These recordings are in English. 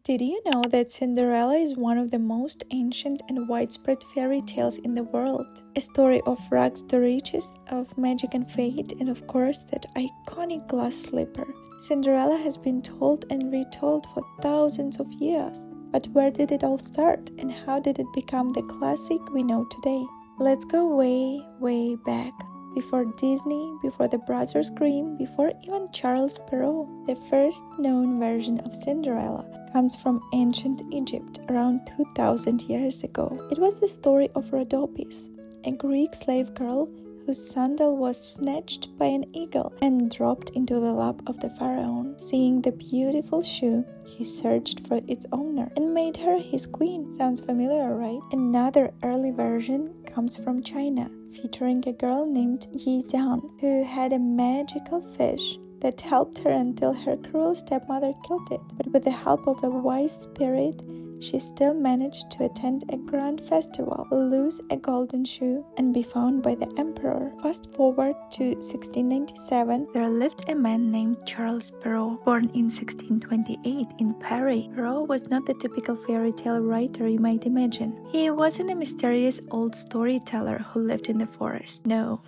Did you know that Cinderella is one of the most ancient and widespread fairy tales in the world? A story of rags to riches, of magic and fate, and of course that iconic glass slipper. Cinderella has been told and retold for thousands of years. But where did it all start, and how did it become the classic we know today? Let's go way, way back. Before Disney, before the Brothers Grimm, before even Charles Perrault. The first known version of Cinderella comes from ancient Egypt around 2000 years ago. It was the story of Rhodopis, a Greek slave girl whose sandal was snatched by an eagle and dropped into the lap of the pharaoh. Seeing the beautiful shoe, he searched for its owner and made her his queen. Sounds familiar, right? Another early version comes from China, featuring a girl named Yi Jian, who had a magical fish that helped her until her cruel stepmother killed it. But with the help of a wise spirit, she still managed to attend a grand festival, lose a golden shoe, and be found by the emperor. Fast forward to 1697, there lived a man named Charles Perrault, born in 1628 in Paris. Perrault was not the typical fairy tale writer you might imagine. He wasn't a mysterious old storyteller who lived in the forest. No,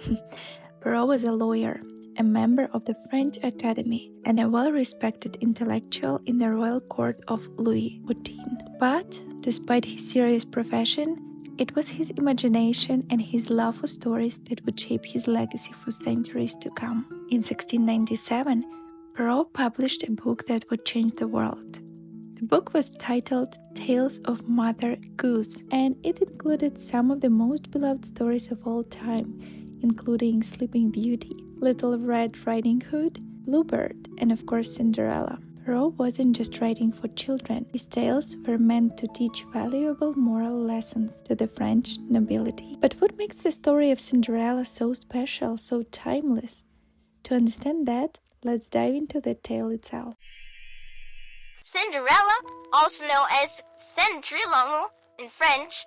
Perrault was a lawyer, a member of the French Academy, and a well-respected intellectual in the royal court of Louis XIV. But, despite his serious profession, it was his imagination and his love for stories that would shape his legacy for centuries to come. In 1697, Perrault published a book that would change the world. The book was titled Tales of Mother Goose, and it included some of the most beloved stories of all time, including Sleeping Beauty, Little Red Riding Hood, Bluebird, and of course Cinderella. Perrault wasn't just writing for children. His tales were meant to teach valuable moral lessons to the French nobility. But what makes the story of Cinderella so special, so timeless? To understand that, let's dive into the tale itself. Cinderella, also known as Cendrillon in French,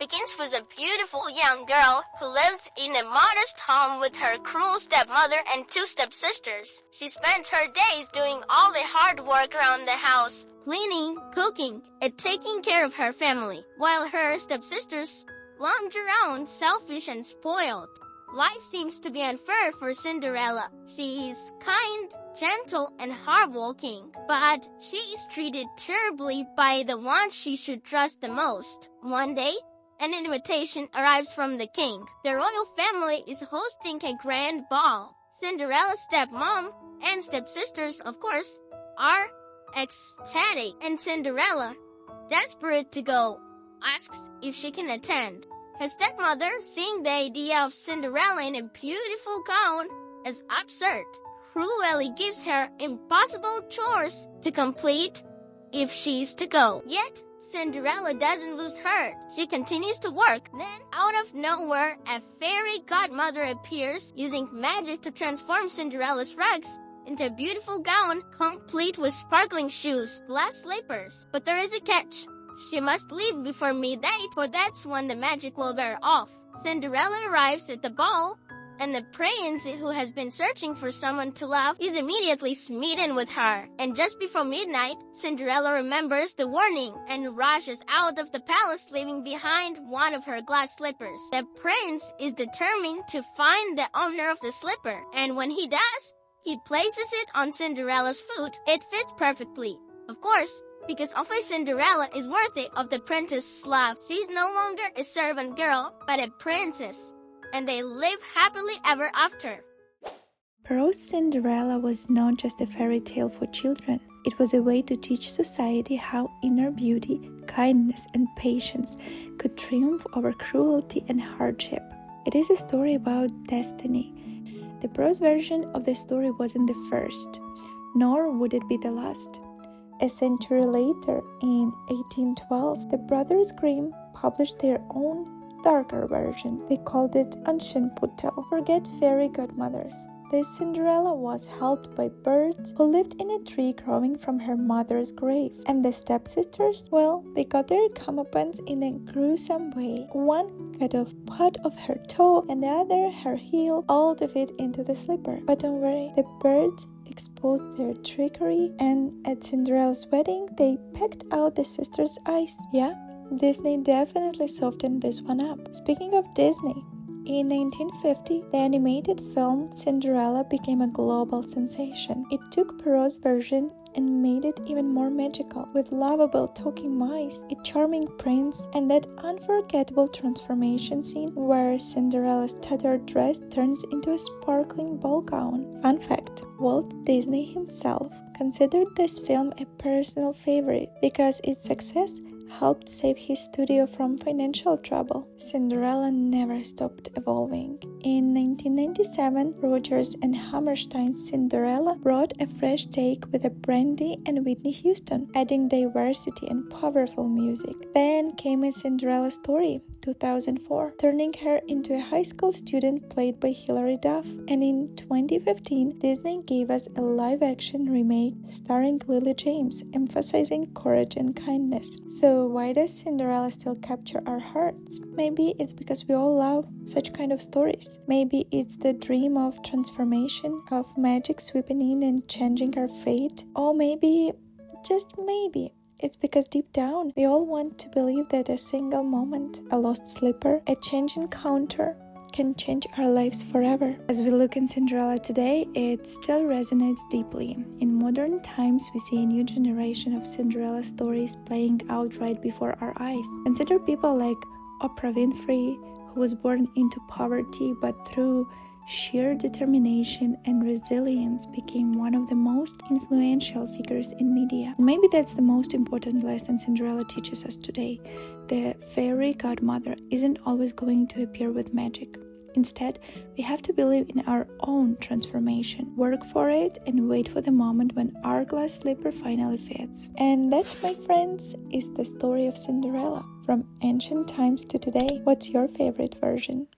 begins with a beautiful young girl who lives in a modest home with her cruel stepmother and two stepsisters. She spends her days doing all the hard work around the house, cleaning, cooking, and taking care of her family, while her stepsisters lounge around selfish and spoiled. Life seems to be unfair for Cinderella. She is kind, gentle, and hardworking, but she is treated terribly by the one she should trust the most. One day, an invitation arrives from the king. The royal family is hosting a grand ball. Cinderella's stepmom and stepsisters, of course, are ecstatic, and Cinderella, desperate to go, asks if she can attend. Her stepmother, seeing the idea of Cinderella in a beautiful gown as absurd, cruelly gives her impossible chores to complete if she's to go. Yet, Cinderella doesn't lose heart. She continues to work. Then, out of nowhere, a fairy godmother appears, using magic to transform Cinderella's rags into a beautiful gown, complete with sparkling shoes, glass slippers. But there is a catch. She must leave before midnight, for that's when the magic will wear off. Cinderella arrives at the ball, and the prince, who has been searching for someone to love, is immediately smitten with her. And just before midnight, Cinderella remembers the warning and rushes out of the palace, leaving behind one of her glass slippers. The prince is determined to find the owner of the slipper, and when he does, he places it on Cinderella's foot. It fits perfectly, of course, because only Cinderella is worthy of the prince's love. She's no longer a servant girl, but a princess, and they live happily ever after. Perrault's Cinderella was not just a fairy tale for children. It was a way to teach society how inner beauty, kindness, and patience could triumph over cruelty and hardship. It is a story about destiny. The prose version of the story wasn't the first, nor would it be the last. A century later, in 1812, the Brothers Grimm published their own darker version. They called it Ancient Putel. Forget fairy godmothers. This Cinderella was helped by birds who lived in a tree growing from her mother's grave. And the stepsisters, well, they got their comeuppance in a gruesome way. One cut off part of her toe and the other her heel, all to fit into the slipper. But don't worry, the birds exposed their trickery, and at Cinderella's wedding, they pecked out the sisters' eyes. Yeah, Disney definitely softened this one up. Speaking of Disney, in 1950, the animated film Cinderella became a global sensation. It took Perrault's version and made it even more magical, with lovable talking mice, a charming prince, and that unforgettable transformation scene where Cinderella's tattered dress turns into a sparkling ball gown. Fun fact, Walt Disney himself considered this film a personal favorite because its success helped save his studio from financial trouble. Cinderella never stopped evolving. In 1997, Rodgers and Hammerstein's Cinderella brought a fresh take with a Brandy and Whitney Houston, adding diversity and powerful music. Then came A Cinderella Story, 2004, turning her into a high school student played by Hilary Duff. And in 2015, Disney gave us a live-action remake starring Lily James, emphasizing courage and kindness. So why does Cinderella still capture our hearts? Maybe it's because we all love such kind of stories. Maybe it's the dream of transformation, of magic sweeping in and changing our fate. Or maybe, just maybe, it's because deep down, we all want to believe that a single moment, a lost slipper, a change encounter can change our lives forever. As we look in Cinderella today, it still resonates deeply. In modern times, we see a new generation of Cinderella stories playing out right before our eyes. Consider people like Oprah Winfrey, who was born into poverty but through sheer determination and resilience became one of the most influential figures in media. Maybe that's the most important lesson Cinderella teaches us today. The fairy godmother isn't always going to appear with magic. Instead, we have to believe in our own transformation, work for it, and wait for the moment when our glass slipper finally fits. And that, my friends, is the story of Cinderella. From ancient times to today, what's your favorite version?